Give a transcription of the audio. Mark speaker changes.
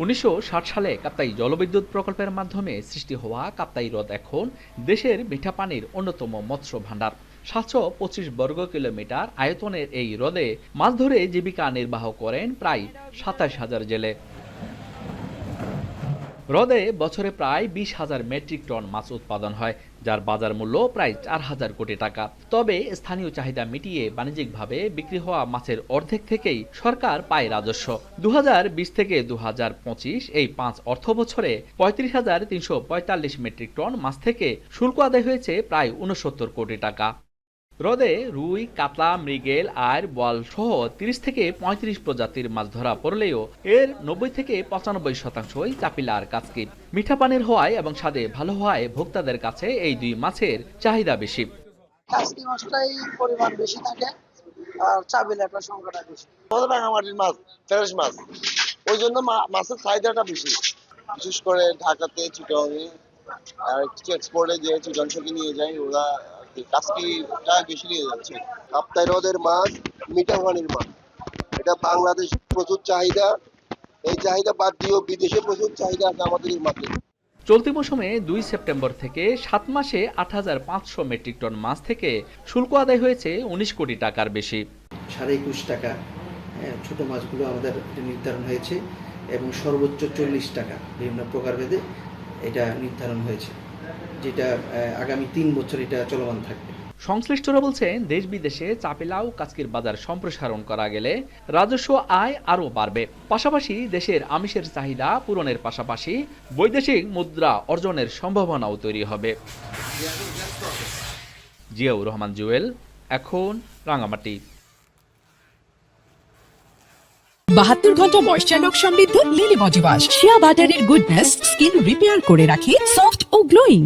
Speaker 1: 1960 সালে কাপ্তাই জলবিদ্যুৎ প্রকল্পের মাধ্যমে সৃষ্টি হওয়া কাপ্তাই হ্রদ এখন দেশের মিঠা পানির অন্যতম মৎস্য ভাণ্ডার। 725 বর্গ কিলোমিটার আয়তনের এই হ্রদে মাছ ধরে জীবিকা নির্বাহ করেন প্রায় 27,000 জেলে। হ্রদে বছরে প্রায় 20,000 মেট্রিক টন মাছ উৎপাদন হয়, যার বাজার মূল্য প্রায় 4,000 কোটি টাকা। তবে স্থানীয় চাহিদা মিটিয়ে বাণিজ্যিকভাবে বিক্রি হওয়া মাছের অর্ধেক থেকেই সরকার পায় রাজস্ব। 2020 থেকে 2025 এই 5 অর্থ বছরে 35,345 মেট্রিক টন মাছ থেকে শুল্ক আদায় হয়েছে প্রায় 69 কোটি টাকা। হ্রদে রুই, কাতলা, মৃগেল, আইড়, বোয়াল সহ 30 থেকে 35 প্রজাতির মাছ ধরা পড়লেও এর 90 থেকে 95% চাপিলা আর কাচকি। মিঠা পানির হওয়ায় এবং স্বাদে ভালো হওয়ায় ভোক্তাদের কাছে এই দুই মাছের চাহিদা বেশি।
Speaker 2: কাচকি মাছটাই পরিমাণ বেশি থাকে আর চাপিলাটার সংখ্যাটা বেশি।
Speaker 3: রাঙামাটির মাছ ফ্রেশ মাছ, ওই জন্য মাছের চাহিদাটা বেশি, বিশেষ করে ঢাকাতে, চিটংয়ে আর কিছু এক্সপোর্টে যে চিটং থেকে নিয়ে যায় ওরা কাচকিটা বেশি নিয়ে যাচ্ছে।
Speaker 4: কাপ্তাই হ্রদের মাছ মিঠা পানির মাছ, এটা বাংলাদেশে প্রচুর চাহিদা। এই চাহিদা বাদ দিয়েও বিদেশে প্রচুর চাহিদা আছে আমাদের এই মাছের।
Speaker 1: চলতি মৌসুমে 2 সেপ্টেম্বর থেকে 7 মাসে 8,500 মেট্রিক টন মাছ থেকে শুল্ক আদায় হয়েছে 19 কোটি টাকার বেশি।
Speaker 5: 21.5 টাকা ছোট মাছগুলো আমাদের নির্ধারণ হয়েছে এবং সর্বোচ্চ 40 টাকা বিভিন্ন প্রকারভেদে এটা নির্ধারণ হয়েছে, যেটা আগামী 3 বছর এটা চলমান থাকবে।
Speaker 1: সংশ্লিষ্টরা বলছেন, দেশ বিদেশে চাপিলা ও কাচকির বাজার সম্প্রসারণ করা গেলে রাজস্ব আয় আরও বাড়বে। পাশাপাশি দেশের আমিষের চাহিদা পূরণের পাশাপাশি বৈদেশিক মুদ্রা অর্জনের সম্ভাবনাও তৈরি হবে। জিয়াউর রহমান জুয়েল, এখন রাঙামাটি।
Speaker 6: 72 ঘন্টা ময়েশ্চার লক সমৃদ্ধ লিলি বডি ওয়াশ, শিয়া বাটারের গুডনেস স্কিন রিপেয়ার করে রাখে সফট ও গ্লোয়িং।